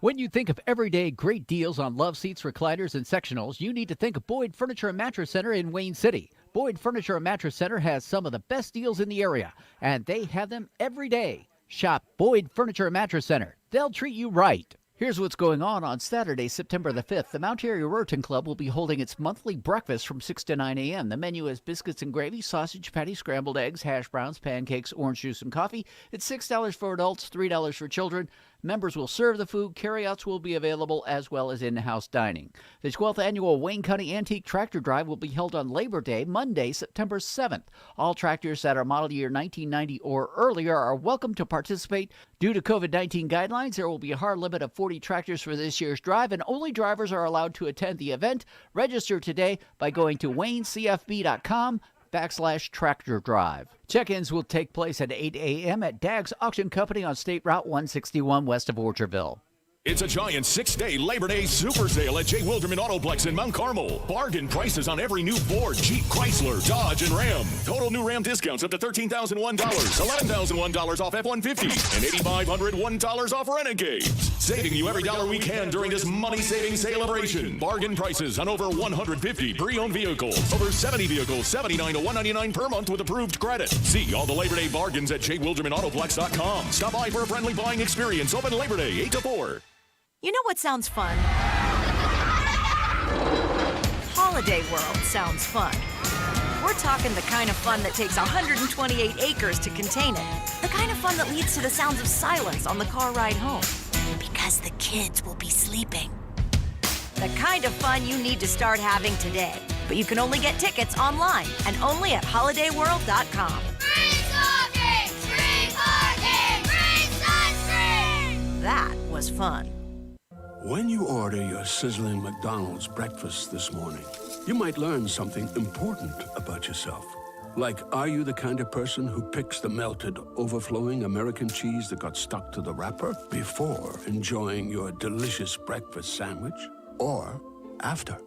When you think of everyday great deals on love seats, recliners, and sectionals, you need to think of Boyd Furniture and Mattress Center in Wayne City. Boyd Furniture and Mattress Center has some of the best deals in the area, and they have them every day. Shop Boyd Furniture and Mattress Center. They'll treat you right. Here's what's going on Saturday, September the 5th. The Mount Airy Rotary Club will be holding its monthly breakfast from 6 to 9 a.m. The menu is biscuits and gravy, sausage patty, scrambled eggs, hash browns, pancakes, orange juice, and coffee. It's $6 for adults, $3 for children. Members will serve the food. Carryouts will be available as well as in-house dining. The 12th annual Wayne County Antique Tractor Drive will be held on Labor Day, Monday, September 7th. All tractors that are model year 1990 or earlier are welcome to participate. Due to COVID-19 guidelines, there will be a hard limit of 40 tractors for this year's drive, and only drivers are allowed to attend the event. Register today by going to waynecfb.com/tractor drive. Check-ins will take place at 8 a.m. at Dag's Auction Company on State Route 161 west of Orchardville. It's a giant 6-day Labor Day super sale at J. Wilderman Autoplex in Mount Carmel. Bargain prices on every new Ford, Jeep, Chrysler, Dodge, and Ram. Total new Ram discounts up to $13,001, $11,001 off F-150, and $8,501 off Renegades. Saving you every dollar we can during this money-saving celebration. Bargain prices on over 150 pre-owned vehicles. Over 70 vehicles, $79 to $199 per month with approved credit. See all the Labor Day bargains at jwildermanautoplex.com. Stop by for a friendly buying experience. Open Labor Day, 8 to 4. You know what sounds fun? Holiday World sounds fun. We're talking the kind of fun that takes 128 acres to contain it. The kind of fun that leads to the sounds of silence on the car ride home. Because the kids will be sleeping. The kind of fun you need to start having today. But you can only get tickets online and only at holidayworld.com. fun. When you order your sizzling McDonald's breakfast this morning, you might learn something important about yourself. Like, are you the kind of person who picks the melted, overflowing American cheese that got stuck to the wrapper before enjoying your delicious breakfast sandwich? Or after?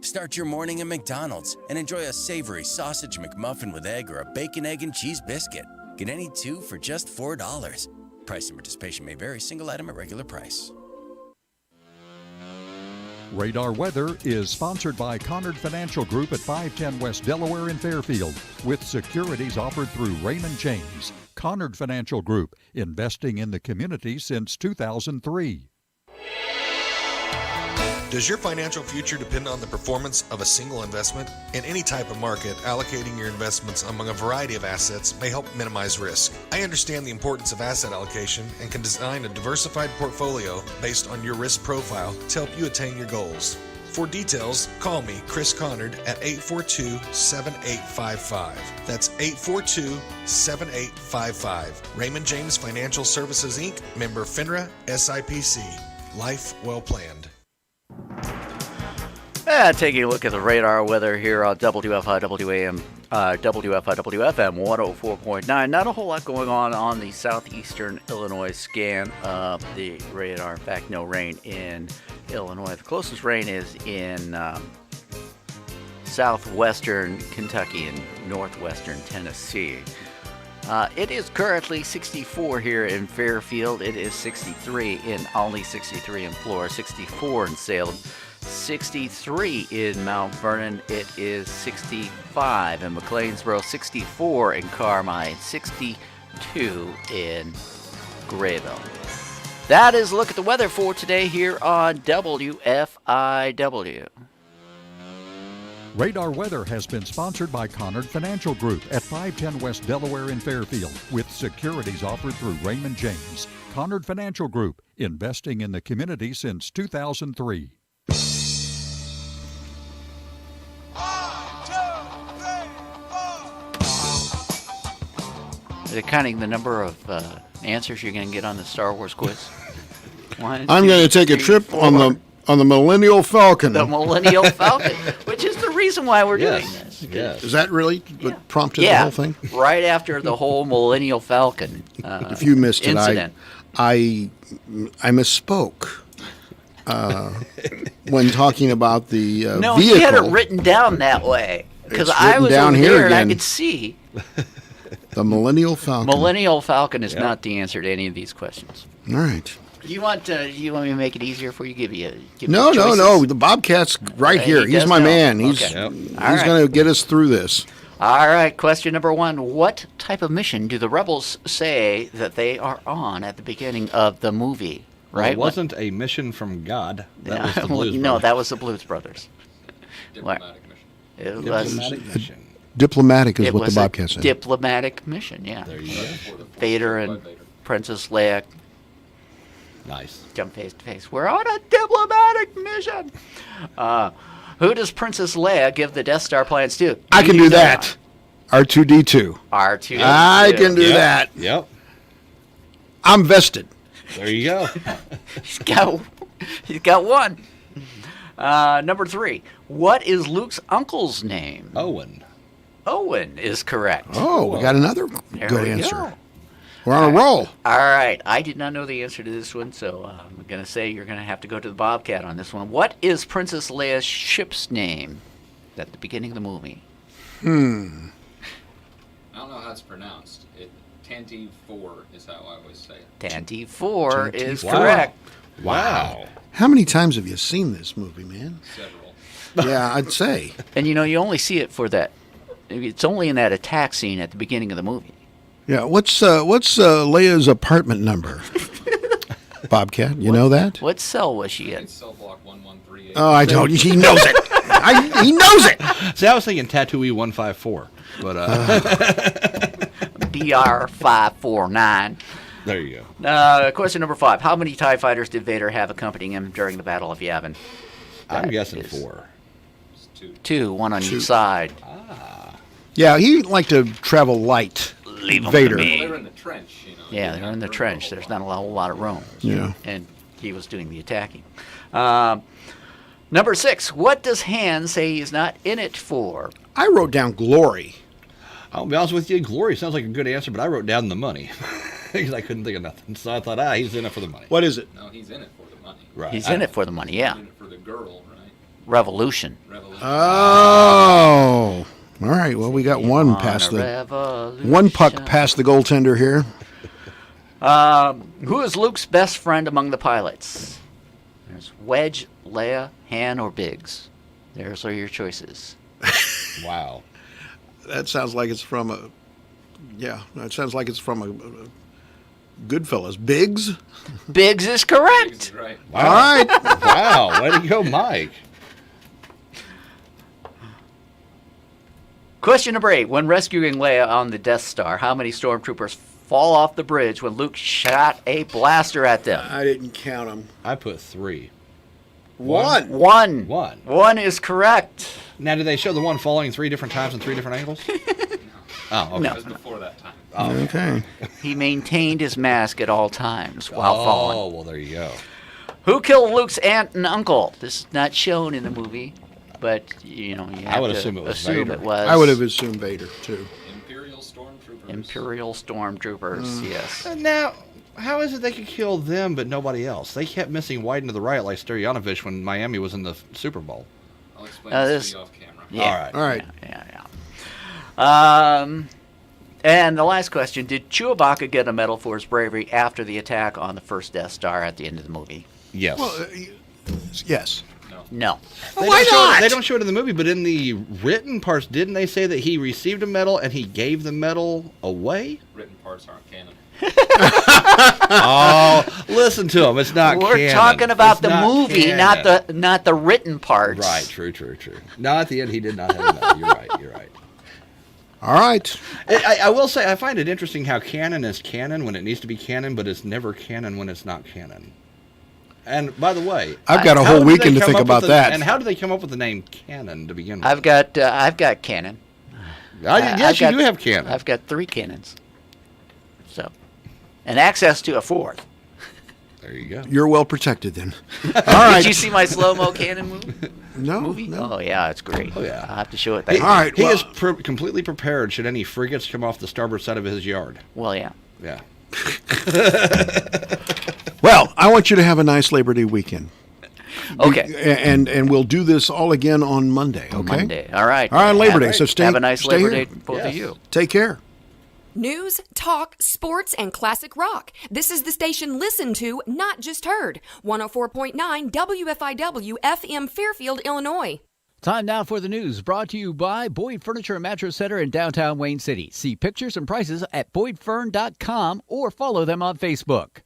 Start your morning at McDonald's and enjoy a savory sausage McMuffin with egg or a bacon, egg, and cheese biscuit. Get any two for just $4. Price and participation may vary. Single item at regular price. Radar Weather is sponsored by Conard Financial Group at 510 West Delaware in Fairfield, with securities offered through Raymond James. Conard Financial Group, investing in the community since 2003. Does your financial future depend on the performance of a single investment? In any type of market, allocating your investments among a variety of assets may help minimize risk. I understand the importance of asset allocation and can design a diversified portfolio based on your risk profile to help you attain your goals. For details, call me, Chris Conard, at 842-7855. That's 842-7855. Raymond James Financial Services, Inc., member FINRA, SIPC. Life well planned. Taking a look at the radar weather here on WFIW AM, WFIW FM 104.9. Not a whole lot going on the southeastern Illinois scan of the radar. In fact, no rain in Illinois. The closest rain is in southwestern Kentucky and northwestern Tennessee. It is currently 64 here in Fairfield. It is 63 in Olney, 63 in Flora, 64 in Salem, 63 in Mount Vernon. It is 65 in McLeansboro, 64 in Carmine, 62 in Grayville. That is a look at the weather for today here on WFIW. Radar Weather has been sponsored by Conard Financial Group at 510 West Delaware in Fairfield, with securities offered through Raymond James. Conard Financial Group, investing in the community since 2003. Is it counting the number of answers you're going to get on the Star Wars quiz? I'm going to take a trip on the Millennial Falcon. The Millennial Falcon, which is the reason why we're doing this. Yes. Is that really what prompted the whole thing? Right after the whole Millennial Falcon if you missed incident. I misspoke when talking about the no, vehicle. he had it written down that way because I was down over here there again. and I could see. The Millennial Falcon. Millennial Falcon is not the answer to any of these questions. All right. You want me to make it easier for you? Give you No. choices? The Bobcat's right He here. He's does my know. man. He's Okay. he's All right. going to get us through this. All right, question number one. What type of mission do the rebels say that they are on at the beginning of the movie? Well, Right? it wasn't a mission from God. That was the Blues No, Brothers. that was the Blues Brothers. Diplomatic mission. Diplomatic mission. Diplomatic is It what the was Bobcat a said. diplomatic mission, yeah. There you go. Vader and Princess Leia Nice. jump face to face. We're on a diplomatic mission. Who does Princess Leia give the Death Star plans to? I can do that. R2D2. R2. I can do that. Yep. I'm vested. There you go. He's got one. Number three. What is Luke's uncle's name? Owen. Owen is correct. Oh, we got another There good we answer. go. We're on a roll. All right. I did not know the answer to this one, so I'm going to say you're going to have to go to the Bobcat on this one. What is Princess Leia's ship's name at the beginning of the movie? I don't know how it's pronounced. Tantive 4 is how I always say it. Tantive 4 is Wow. correct. Wow. How many times have you seen this movie, man? Several. Yeah, I'd say. And you only see it for that. It's only in that attack scene at the beginning of the movie. Yeah, what's Leia's apartment number? Bobcat, you know that? What cell was she in? Cell block 1138. Oh, I don't. He knows it. He knows it. See, I was thinking Tattooe 154, but BR549. there you go. Question number 5. How many TIE fighters did Vader have accompanying him during the Battle of Yavin? I'm That guessing is 4. 2, one on Two. each side. Yeah, he liked to travel light. Leave 'em Vader. to me. They were in the trench, Yeah, they're in the trench. There's not a whole lot of room. Yeah. And he was doing the attacking. Number 6, what does Han say he's not in it for? I wrote down glory. I'll be honest with you, glory sounds like a good answer, but I wrote down the money because I couldn't think of nothing. So I thought, he's in it for the money. What is it? No, he's in it for the money. Right. He's in it for the money, yeah. He's in it for the girl, right? Revolution. Oh. All right. Well, we got one past one puck past the goaltender here. Who is Luke's best friend among the pilots? There's Wedge, Leia, Han, or Biggs. Those are your choices. Wow. That sounds like it's from a. Yeah, that sounds like it's from a Goodfellas. Biggs. Biggs is correct. Biggs is right. Wow. All right. Wow. Way to go, Mike. Question number 8. When rescuing Leia on the Death Star, how many stormtroopers fall off the bridge when Luke shot a blaster at them? I didn't count them. I put 3. One. One is correct. Now, do they show the one falling 3 different times in 3 different angles? Oh, okay. No. That was before that time. Oh, Okay. He maintained his mask at all times while falling. Oh, well, there you go. Who killed Luke's aunt and uncle? This is not shown in the movie, but you I would assume it was Vader. it was. I would have assumed Vader too. Imperial Stormtroopers. Imperial Stormtroopers. Yes. Now, how is it they could kill them but nobody else? They kept missing wide into the right like Stoyanovich when Miami was in the Super Bowl. I'll explain this to you off camera. Yeah. All right. Yeah. And the last question: did Chewbacca get a medal for his bravery after the attack on the first Death Star at the end of the movie? Yes. Well, yes. No. They don't show it in the movie, but in the written parts, didn't they say that he received a medal and he gave the medal away? Written parts aren't canon. Oh, listen to him. It's not We're canon. talking about It's the not movie, canon. not the written parts. Right, true. No, at the end, he did not have a medal. You're right. All right. I will say, I find it interesting how canon is canon when it needs to be canon, but it's never canon when it's not canon. And by the way, I've got a whole weekend to think about that. And how do they come up with the name canon to begin with? I've got canon. Yes, you do have canon. I've got 3 cannons. So, and access to a 4th. There you go. You're well protected then. All right. Did you see my slow-mo cannon movie? No. Oh, yeah, it's great. Oh, yeah. I'll have to show it that. All right. He is completely prepared should any frigates come off the starboard side of his yard. Well, yeah. Yeah. Well, I want you to have a nice Labor Day weekend. Okay. And we'll do this all again on Monday, okay? Monday. All right. All right, Labor Day. So have a nice stay Labor here. Day, both of you. Take care. News, talk, sports, and classic rock. This is the station listened to, not just heard. 104.9 WFIW FM Fairfield, Illinois. Time now for the news, brought to you by Boyd Furniture and Mattress Center in downtown Wayne City. See pictures and prices at boydfern.com or follow them on Facebook.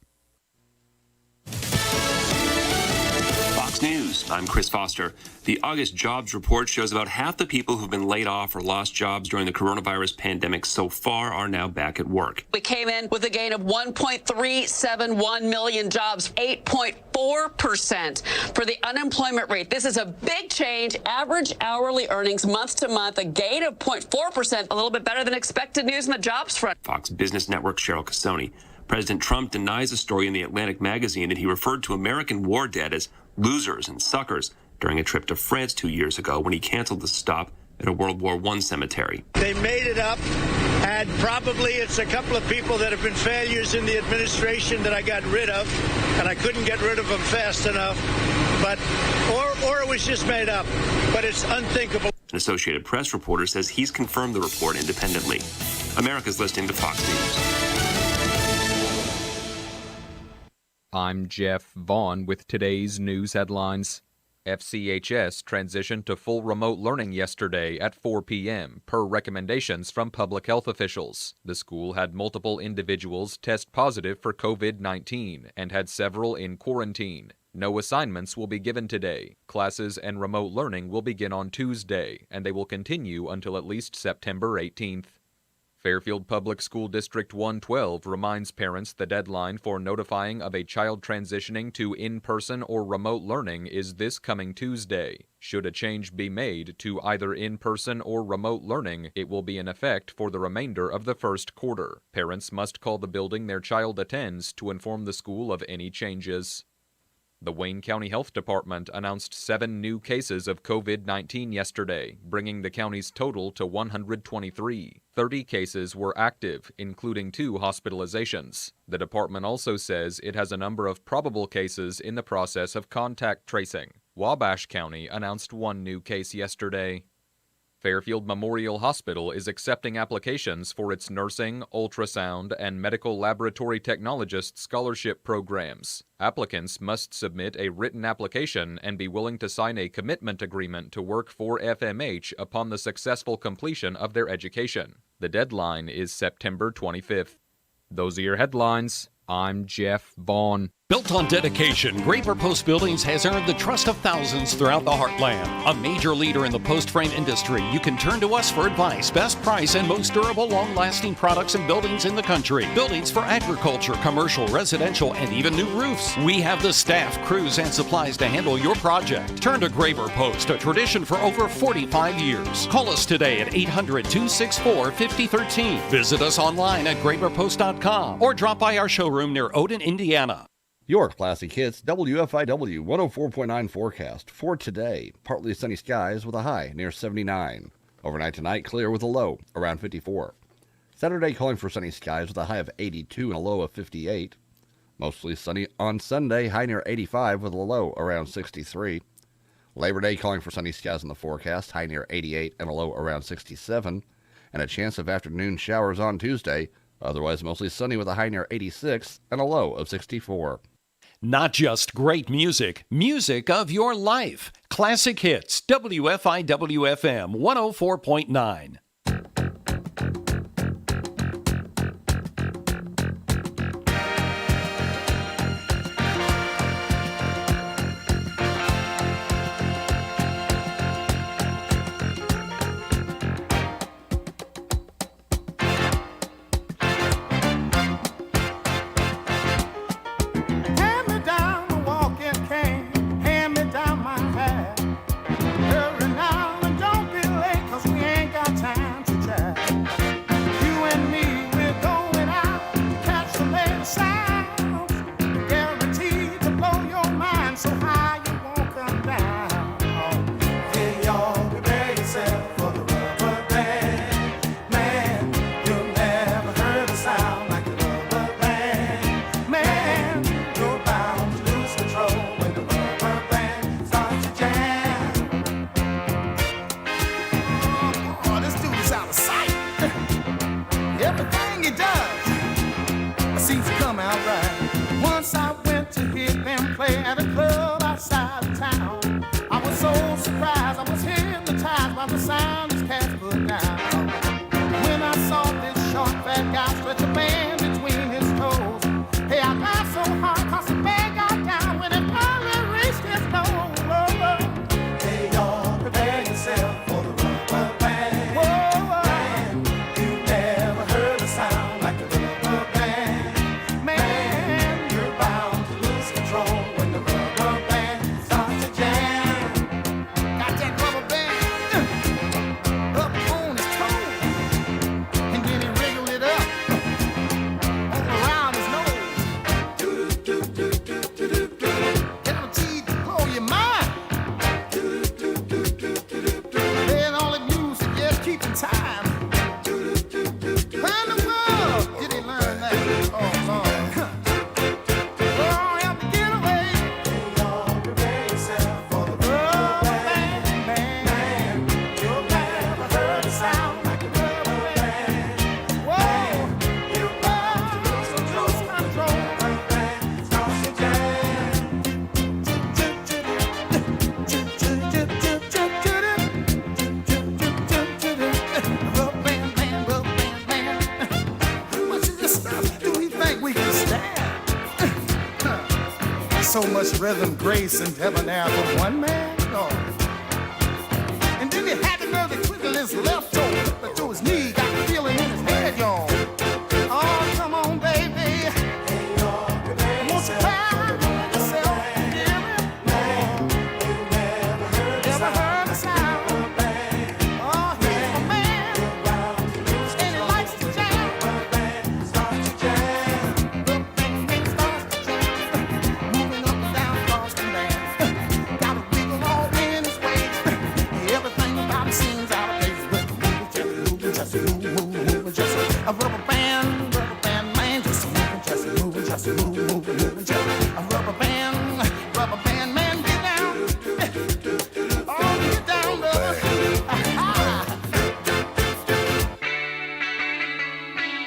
Fox News, I'm Chris Foster. The August jobs report shows about half the people who've been laid off or lost jobs during the coronavirus pandemic so far are now back at work. We came in with a gain of 1.371 million jobs, 8.4% for the unemployment rate. This is a big change. Average hourly earnings month to month, a gain of 0.4%, a little bit better than expected news on the jobs front. Fox Business Network's Cheryl Cassoni. President Trump denies a story in the Atlantic magazine that he referred to American war dead as losers and suckers during a trip to France 2 years ago when he canceled the stop at a World War I cemetery. They made it up, and probably it's a couple of people that have been failures in the administration that I got rid of, and I couldn't get rid of them fast enough, but or it was just made up, but it's unthinkable. An Associated Press reporter says he's confirmed the report independently. America's listening to Fox News. I'm Jeff Vaughn with today's news headlines. FCHS transitioned to full remote learning yesterday at 4 p.m. per recommendations from public health officials. The school had multiple individuals test positive for COVID-19 and had several in quarantine. No assignments will be given today. Classes and remote learning will begin on Tuesday, and they will continue until at least September 18th. Fairfield Public School District 112 reminds parents the deadline for notifying of a child transitioning to in-person or remote learning is this coming Tuesday. Should a change be made to either in-person or remote learning, it will be in effect for the remainder of the first quarter. Parents must call the building their child attends to inform the school of any changes. The Wayne County Health Department announced 7 new cases of COVID-19 yesterday, bringing the county's total to 123. 30 cases were active, including 2 hospitalizations. The department also says it has a number of probable cases in the process of contact tracing. Wabash County announced 1 new case yesterday. Fairfield Memorial Hospital is accepting applications for its nursing, ultrasound, and medical laboratory technologist scholarship programs. Applicants must submit a written application and be willing to sign a commitment agreement to work for FMH upon the successful completion of their education. The deadline is September 25th. Those are your headlines. I'm Jeff Vaughn. Built on dedication, Graver Post Buildings has earned the trust of thousands throughout the heartland. A major leader in the post frame industry, you can turn to us for advice, best price, and most durable, long-lasting products and buildings in the country. Buildings for agriculture, commercial, residential, and even new roofs. We have the staff, crews, and supplies to handle your project. Turn to Graver Post, a tradition for over 45 years. Call us today at 800-264-5013. Visit us online at graverpost.com or drop by our showroom near Odin, Indiana. Your classic hits, WFIW 104.9 forecast for today. Partly sunny skies with a high near 79. Overnight tonight, clear with a low around 54. Saturday calling for sunny skies with a high of 82 and a low of 58. Mostly sunny on Sunday, high near 85 with a low around 63. Labor Day calling for sunny skies in the forecast, high near 88 and a low around 67. And a chance of afternoon showers on Tuesday, otherwise mostly sunny with a high near 86 and a low of 64. Not just great music, music of your life. Classic Hits, WFIW-FM 104.9. So much rhythm, grace, and debonair for one man. Oh. And then he had to know the twiddle his left toe to his knee.